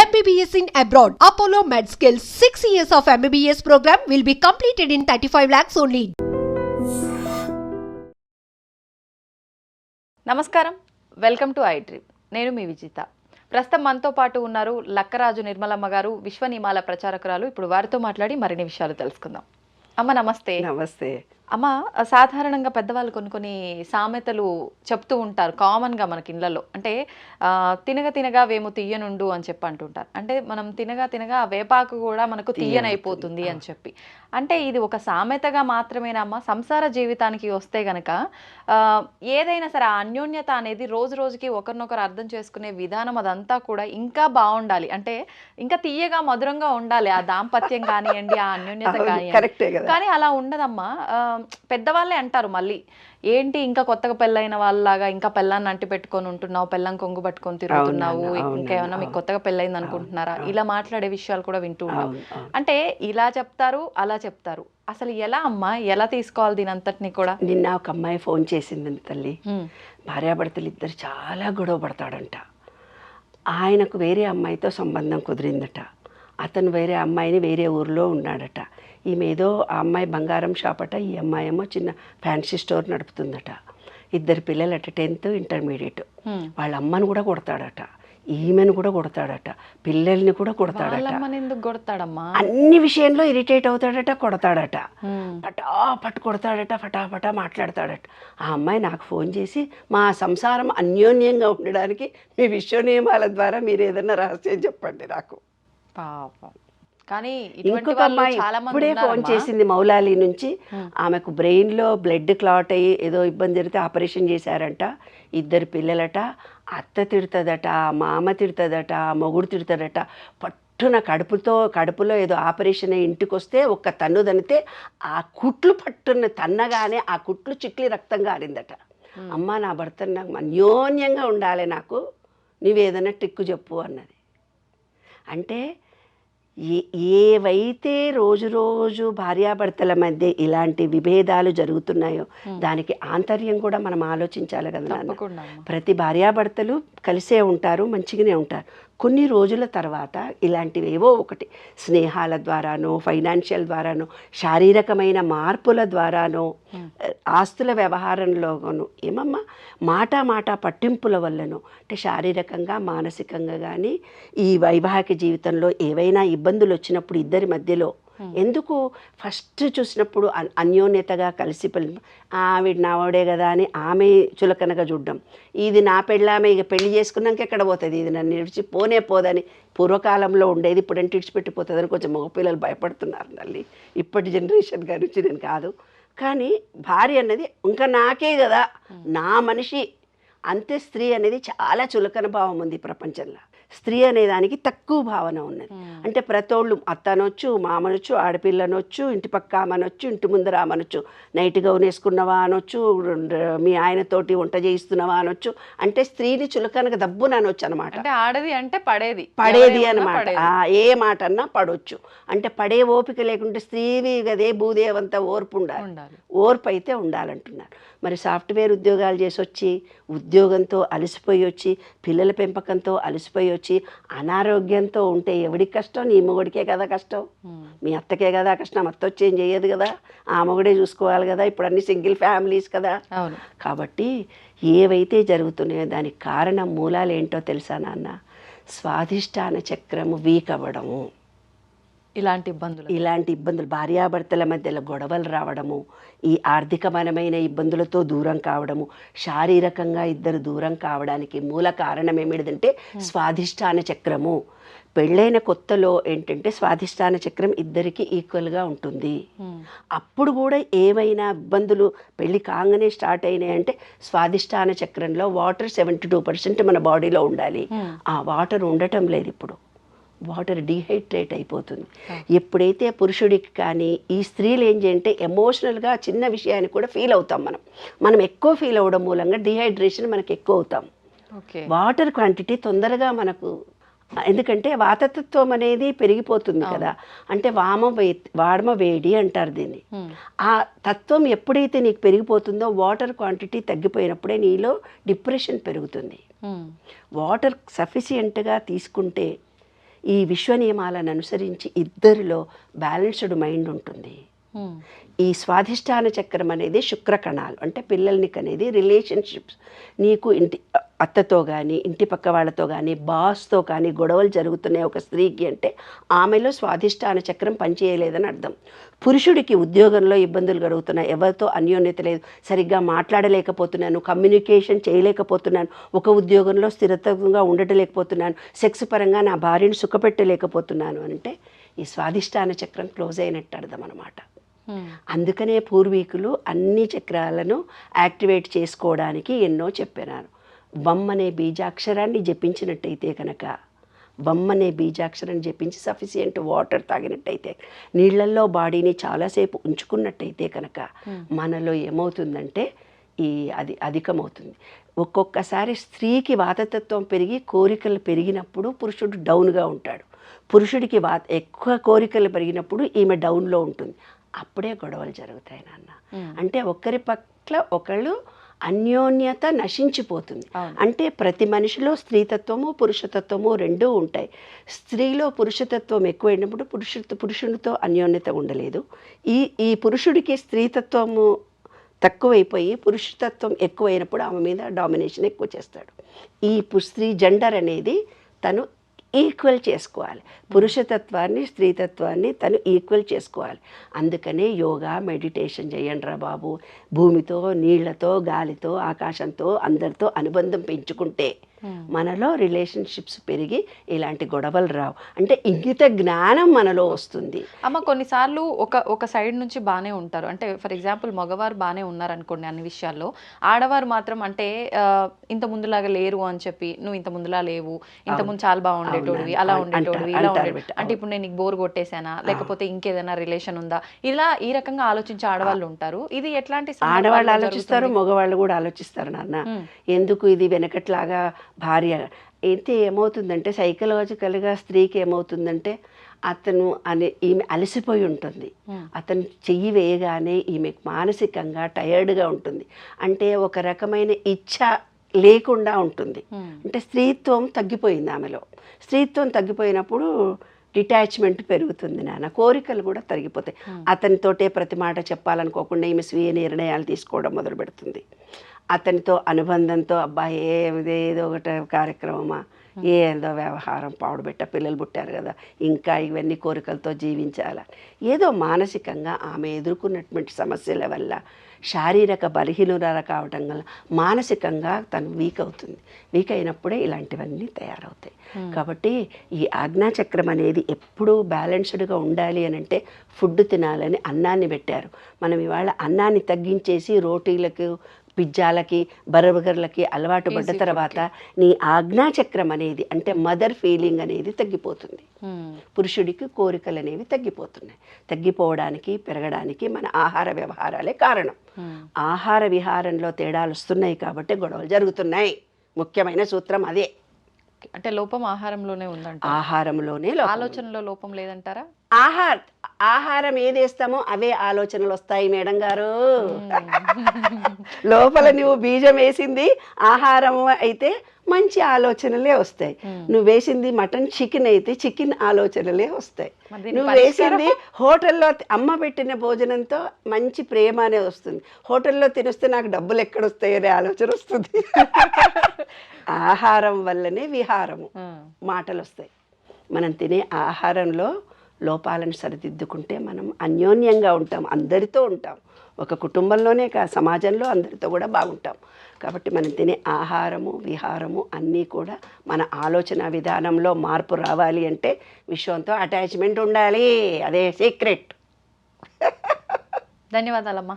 MBBS in abroad. Apollo MedSkill 6 years of MBBS program will be completed in 35 lakhs only. నమస్కారం, welcome to I dream. నేను మీ విజిత. ప్రస్తుతం మనతో పాటు ఉన్నారు లక్కరాజు నిర్మలమ్మ గారు, విశ్వనియమాల ప్రచారకురాలు. ఇప్పుడు వారితో మాట్లాడి మరిన్ని విషయాలు తెలుసుకుందాం. అమ్మ నమస్తే. నమస్తే అమ్మ, సాధారణంగా పెద్దవాళ్ళు కొన్ని సామెతలు చెప్తూ ఉంటారు కామన్గా మనకి ఇళ్ళల్లో. అంటే తినగా తినగా వేము తీయనుండు అని చెప్పి అంటుంటారు. అంటే మనం తినగా తినగా ఆ వేపాకు కూడా మనకు తీయనైపోతుంది అని చెప్పి. అంటే ఇది ఒక సామెతగా మాత్రమేనమ్మా? సంసార జీవితానికి వస్తే గనక ఏదైనా సరే ఆ అన్యోన్యత అనేది రోజు రోజుకి ఒకరినొకరు అర్థం చేసుకునే విధానం అదంతా కూడా ఇంకా బాగుండాలి. అంటే ఇంకా తీయగా మధురంగా ఉండాలి ఆ దాంపత్యం కానివ్వండి, ఆ అన్యోన్యత కానివ్వండి. కానీ అలా ఉండదమ్మా. పెద్దవాళ్ళే అంటారు మళ్ళీ, ఏంటి ఇంకా కొత్తగా పెళ్ళైన వాళ్ళలాగా ఇంకా పెళ్ళాన్ని అంటి పెట్టుకొని ఉంటున్నావు, పెళ్ళం కొంగు పట్టుకొని తిరుగుతున్నావు, ఇంకేమన్నా మీకు కొత్తగా పెళ్ళైంది అనుకుంటున్నారా, ఇలా మాట్లాడే విషయాలు కూడా వింటూ ఉంటాం. అంటే ఇలా చెప్తారు, అలా చెప్తారు. అసలు ఎలా అమ్మా, ఎలా తీసుకోవాలి దీని అంతటిని కూడా? నిన్న ఒక అమ్మాయి ఫోన్ చేసింది తల్లి. భార్యాభర్తలు ఇద్దరు చాలా గొడవ పడతాడంట. ఆయనకు వేరే అమ్మాయితో సంబంధం కుదిరిందట. అతను వేరే అమ్మాయిని వేరే ఊరిలో ఉన్నాడట. ఈమె ఏదో ఆ అమ్మాయి బంగారం షాప్ అట, ఈ అమ్మాయి ఏమో చిన్న ఫ్యాన్సీ స్టోర్ నడుపుతుందట. ఇద్దరు పిల్లలట, 10th ఇంటర్మీడియట్. వాళ్ళ అమ్మను కూడా కొడతాడట, ఈమెను కూడా కొడతాడట, పిల్లల్ని కూడా కొడతాడట. అన్ని విషయంలో ఇరిటేట్ అవుతాడట, కొడతాడట, పట్టు కొడతాడట, ఫటాఫటా మాట్లాడతాడట. ఆ అమ్మాయి నాకు ఫోన్ చేసి, మా సంసారం అన్యోన్యంగా ఉండడానికి మీ విశ్వనియమాల ద్వారా మీరు ఏదైనా రహస్యం చెప్పండి నాకు. పాపం. కానీ ఇంకొక అమ్మాయి ఇప్పుడే ఫోన్ చేసింది మౌలాలి నుంచి. ఆమెకు బ్రెయిన్లో బ్లడ్ క్లాట్ అయ్యి ఏదో ఇబ్బంది జరిగితే ఆపరేషన్ చేశారంట. ఇద్దరు పిల్లలట. అత్త తిడుతుందట, మామ తిడుతుందట, మొగుడు తిడుతాడట. పట్టున కడుపులో ఏదో ఆపరేషన్ అయ్యి ఇంటికి వస్తే ఒక్క తన్ను తనితే ఆ కుట్లు పట్టున తన్నగానే ఆ కుట్లు చిక్లి రక్తం గారిందట. అమ్మ, నా భర్త నాకు అన్యోన్యంగా ఉండాలి, నాకు నువ్వేదైనా ట్రిక్కు చెప్పు అన్నది. అంటే ఏవైతే రోజు రోజు భార్యాభర్తల మధ్య ఇలాంటి విభేదాలు జరుగుతున్నాయో దానికి ఆంతర్యం కూడా మనం ఆలోచించాలి కదా. ప్రతి భార్యాభర్తలు కలిసే ఉంటారు, మంచిగానే ఉంటారు. కొన్ని రోజుల తర్వాత ఇలాంటివేవో ఒకటి స్నేహాల ద్వారానో, ఫైనాన్షియల్ ద్వారానో, శారీరకమైన మార్పుల ద్వారానో, ఆస్తుల వ్యవహారంలోనూ, ఏమమ్మా మాట పట్టింపుల వల్లనో, అంటే శారీరకంగా మానసికంగా కానీ ఈ వైవాహిక జీవితంలో ఏవైనా ఇబ్బందులు వచ్చినప్పుడు ఇద్దరి మధ్యలో ఎందుకు ఫస్ట్ చూసినప్పుడు అన్యోన్యతగా కలిసి ఆవిడ నావాడే కదా అని ఆమె చులకనగా చూడడం, ఇది నా పెళ్ళామె, ఇక పెళ్లి చేసుకున్నాక ఎక్కడ పోతుంది, ఇది నన్ను విడిచి పోనే పోదని పూర్వకాలంలో ఉండేది. ఇప్పుడంటే విడిచిపెట్టిపోతుందని కొంచెం మగపిల్లలు భయపడుతున్నారు తల్లి. ఇప్పటి జనరేషన్ గురించి నేను కాదు, కానీ భార్య అన్నది ఇంకా నాకే కదా, నా మనిషి అంతే. స్త్రీ అనేది చాలా చులకన భావం ఉంది ప్రపంచంలో. స్త్రీ అనేదానికి తక్కువ భావన ఉన్నది. అంటే ప్రతోళ్ళు అత్తనొచ్చు, మామనొచ్చు, ఆడపిల్లనొచ్చు, ఇంటి పక్క ఆమెనొచ్చు, ఇంటి ముందర ఆమెనొచ్చు, నైట్ గౌన్ వేసుకున్నవా అనొచ్చు, మీ ఆయనతోటి వంట చేయిస్తున్నవా అనొచ్చు. అంటే స్త్రీని చులకనగా దబ్బున అనొచ్చు అనమాట. ఆడది అంటే పడేది అనమాట. ఏ మాట అన్నా పడవచ్చు. అంటే పడే ఓపిక లేకుంటే స్త్రీవి గదే భూదేవంత ఓర్పు ఉండాలి, ఓర్పు అయితే ఉండాలంటున్నారు. మరి సాఫ్ట్వేర్ ఉద్యోగాలు చేసి వచ్చి, ఉద్యోగంతో అలసిపోయి వచ్చి, పిల్లల పెంపకంతో అలసిపోయి వచ్చి అనారోగ్యంతో ఉంటే ఎవడికి కష్టం? నీ మొగుడికే కదా కష్టం, మీ అత్తకే కదా కష్టం. అత్త వచ్చి ఏం చేయదు కదా, ఆ మొగుడే చూసుకోవాలి కదా. ఇప్పుడు అన్ని సింగిల్ ఫ్యామిలీస్ కదా. కాబట్టి ఏవైతే జరుగుతున్నాయో దానికి కారణం, మూలాలు ఏంటో తెలుసా నాన్న? స్వాధిష్టాన చక్రము వీక్ అవ్వడము. ఇలాంటి ఇబ్బందులు భార్యాభర్తల మధ్యలో గొడవలు రావడము, ఈ ఆర్థికపరమైన ఇబ్బందులతో దూరం కావడము, శారీరకంగా ఇద్దరు దూరం కావడానికి మూల కారణం ఏమిటంటే స్వాధిష్టాన చక్రము. పెళ్ళైన కొత్తలో ఏంటంటే స్వాధిష్టాన చక్రం ఇద్దరికి ఈక్వల్గా ఉంటుంది. అప్పుడు కూడా ఏమైనా ఇబ్బందులు పెళ్ళి కాగానే స్టార్ట్ అయినాయి అంటే స్వాధిష్టాన చక్రంలో వాటర్ 72% మన బాడీలో ఉండాలి. ఆ వాటర్ ఉండటం లేదు. ఇప్పుడు వాటర్ డీహైడ్రేట్ అయిపోతుంది. ఎప్పుడైతే పురుషుడికి కానీ ఈ స్త్రీలు ఏం చేయంటే ఎమోషనల్గా చిన్న విషయాన్ని కూడా ఫీల్ అవుతాం. మనం ఎక్కువ ఫీల్ అవ్వడం మూలంగా డీహైడ్రేషన్ మనకు ఎక్కువ అవుతాం. వాటర్ క్వాంటిటీ తొందరగా మనకు, ఎందుకంటే వాతతత్వం అనేది పెరిగిపోతుంది కదా. అంటే వాడమ వేడి అంటారు దీన్ని. ఆ తత్వం ఎప్పుడైతే నీకు పెరిగిపోతుందో వాటర్ క్వాంటిటీ తగ్గిపోయినప్పుడే నీలో డిప్రెషన్ పెరుగుతుంది. వాటర్ సఫిషియెంట్గా తీసుకుంటే ఈ విశ్వ నియమాలను అనుసరించి ఇద్దరిలో బ్యాలెన్స్డ్ మైండ్ ఉంటుంది. ఈ స్వాధిష్టాన చక్రం అనేది శుక్రకణాలు, అంటే పిల్లల్ని కనేది రిలేషన్షిప్స్. నీకు ఇంటి అత్తతో కానీ ఇంటి పక్క వాళ్ళతో కానీ బాస్తో కానీ గొడవలు జరుగుతున్నాయి ఒక స్త్రీకి అంటే ఆమెలో స్వాధిష్టాన చక్రం పనిచేయలేదని అర్థం. పురుషుడికి ఉద్యోగంలో ఇబ్బందులు కలుగుతున్నాయి, ఎవరితో అన్యోన్యత లేదు, సరిగ్గా మాట్లాడలేకపోతున్నాను, కమ్యూనికేషన్ చేయలేకపోతున్నాను, ఒక ఉద్యోగంలో స్థిరత్వంగా ఉండటలేకపోతున్నాను, సెక్స్ పరంగా నా భార్యను సుఖపెట్టలేకపోతున్నాను అంటే ఈ స్వాధిష్టాన చక్రం క్లోజ్ అయినట్టు అర్థం అన్నమాట. అందుకనే పూర్వీకులు అన్ని చక్రాలను యాక్టివేట్ చేసుకోవడానికి ఎన్నో చెప్పినారు. బమ్ అనే బీజాక్షరాన్ని జపించినట్టయితే కనుక, బమ్ అనే బీజాక్షరాన్ని జపించి సఫిషియంట్ వాటర్ తాగినట్టయితే, నీళ్లల్లో బాడీని చాలాసేపు ఉంచుకున్నట్టయితే కనుక మనలో ఏమవుతుందంటే అది అధికమవుతుంది. ఒక్కొక్కసారి స్త్రీకి వాతతత్వం పెరిగి కోరికలు పెరిగినప్పుడు పురుషుడు డౌన్గా ఉంటాడు, పురుషుడికి ఎక్కువ కోరికలు పెరిగినప్పుడు ఈమె డౌన్లో ఉంటుంది. అప్పుడే గొడవలు జరుగుతాయి నాన్న. అంటే ఒకరి పట్ల ఒకళ్ళు అన్యోన్యత నశించిపోతుంది. అంటే ప్రతి మనిషిలో స్త్రీతత్వము పురుషతత్వము రెండూ ఉంటాయి. స్త్రీలో పురుషతత్వం ఎక్కువైనప్పుడు పురుషునితో అన్యోన్యత ఉండలేదు. ఈ పురుషుడికి స్త్రీతత్వము తక్కువైపోయి పురుషతత్వం ఎక్కువైనప్పుడు ఆమె మీద డామినేషన్ ఎక్కువ చేస్తాడు. ఈ స్త్రీ జెండర్ అనేది తను ఈక్వల్ చేసుకోవాలి, పురుషతత్వాన్ని స్త్రీతత్వాన్ని తను ఈక్వల్ చేసుకోవాలి. అందుకనే యోగా మెడిటేషన్ చేయండి రా బాబు. భూమితో నీళ్లతో గాలితో ఆకాశంతో అందరితో అనుబంధం పెంచుకుంటే మనలో రిలేషన్షిప్స్ పెరిగి ఇలాంటి గొడవలు రావు. అంటే ఇంగిత జ్ఞానం మనలో వస్తుంది. అమ్మ కొన్నిసార్లు ఒక సైడ్ నుంచి బాగానే ఉంటారు, అంటే ఫర్ ఎగ్జాంపుల్ మగవారు బాగానే ఉన్నారు అనుకోండి అన్ని విషయాల్లో, ఆడవారు మాత్రం అంటే ఇంత ముందులాగా లేరు అని చెప్పి, నువ్వు ఇంత ముందులా లేవు, ఇంత ముందు చాలా బాగుండేటోడివి, అలా ఉండేటోడివి, ఇలా ఉండే, అంటే ఇప్పుడు నేను నీకు బోర్ కొట్టేశానా, లేకపోతే ఇంకేదైనా రిలేషన్ ఉందా, ఇలా ఈ రకంగా ఆలోచించే ఆడవాళ్ళు ఉంటారు. ఇది ఎట్లాంటి ఆడవాళ్ళు ఆలోచిస్తారు, మగవాళ్ళు కూడా ఆలోచిస్తారు నాన్న. ఎందుకు ఇది వెనకట్లాగా భార్య అయితే ఏమవుతుందంటే సైకలాజికల్గా స్త్రీకి ఏమవుతుందంటే ఈమె అలసిపోయి ఉంటుంది, అతను చెయ్యి వేయగానే ఈమె మానసికంగా టయర్డ్గా ఉంటుంది, అంటే ఒక రకమైన ఇచ్ఛ లేకుండా ఉంటుంది. అంటే స్త్రీత్వం తగ్గిపోయింది ఆమెలో. స్త్రీత్వం తగ్గిపోయినప్పుడు డిటాచ్మెంట్ పెరుగుతుంది నాన్న, కోరికలు కూడా తరిగిపోతాయి. అతనితోటే ప్రతి మాట చెప్పాలనుకోకుండా ఈమె స్వీయ నిర్ణయాలు తీసుకోవడం మొదలు పెడుతుంది. అతనితో అనుబంధంతో అబ్బాయి ఏదో ఒకటి కార్యక్రమమా, ఏదో వ్యవహారం, పాడుబెట్ట పిల్లలు పుట్టారు కదా, ఇంకా ఇవన్నీ కోరికలతో జీవించాలా, ఏదో మానసికంగా ఆమె ఎదుర్కొన్నటువంటి సమస్యల వల్ల శారీరక బలహీనత కావటం వల్ల మానసికంగా తను వీక్ అవుతుంది. వీక్ అయినప్పుడే ఇలాంటివన్నీ తయారవుతాయి. కాబట్టి ఈ ఆజ్ఞాచక్రం అనేది ఎప్పుడూ బ్యాలెన్స్డ్గా ఉండాలి అని అంటే ఫుడ్ తినాలని అన్నాన్ని పెట్టారు. మనం ఇవాళ అన్నాన్ని తగ్గించేసి రోటీలకు పిజ్జాలకి బర్గర్లకి అలవాటు పడ్డ తర్వాత నీ ఆజ్ఞాచక్రం అనేది అంటే మదర్ ఫీలింగ్ అనేది తగ్గిపోతుంది. పురుషుడికి కోరికలు అనేవి తగ్గిపోతున్నాయి. తగ్గిపోవడానికి పెరగడానికి మన ఆహార వ్యవహారాలే కారణం. ఆహార విహారంలో తేడాలు వస్తున్నాయి కాబట్టి గొడవలు జరుగుతున్నాయి. ముఖ్యమైన సూత్రం అదే. అంటే లోపం ఆహారంలోనే ఉందంట. ఆహారంలోనే, ఆలోచనలో లోపం లేదంటారా? ఆహారం ఏదేస్తామో అవే ఆలోచనలు వస్తాయి మేడం గారు. లోపల నువ్వు బీజం వేసింది ఆహారం అయితే మంచి ఆలోచనలే వస్తాయి. నువ్వు వేసింది మటన్ చికెన్ అయితే చికెన్ ఆలోచనలే వస్తాయి. నువ్వు వేసింది హోటల్లో అమ్మ పెట్టిన భోజనంతో మంచి ప్రేమ అనేది వస్తుంది. హోటల్లో తినేస్తే నాకు డబ్బులు ఎక్కడొస్తాయి అనే ఆలోచన వస్తుంది. ఆహారం వల్లనే విహారము, మాటలు వస్తాయి. మనం తినే ఆహారంలో లోపాలను సరిదిద్దుకుంటే మనం అన్యోన్యంగా ఉంటాం, అందరితో ఉంటాం. ఒక కుటుంబంలోనే కాదు, సమాజంలో అందరితో కూడా బాగుంటాం. కాబట్టి మనం తినే ఆహారము విహారము అన్నీ కూడా మన ఆలోచన విధానంలో మార్పు రావాలి అంటే విశ్వంతో అటాచ్మెంట్ ఉండాలి. అదే సీక్రెట్. ధన్యవాదాలమ్మా.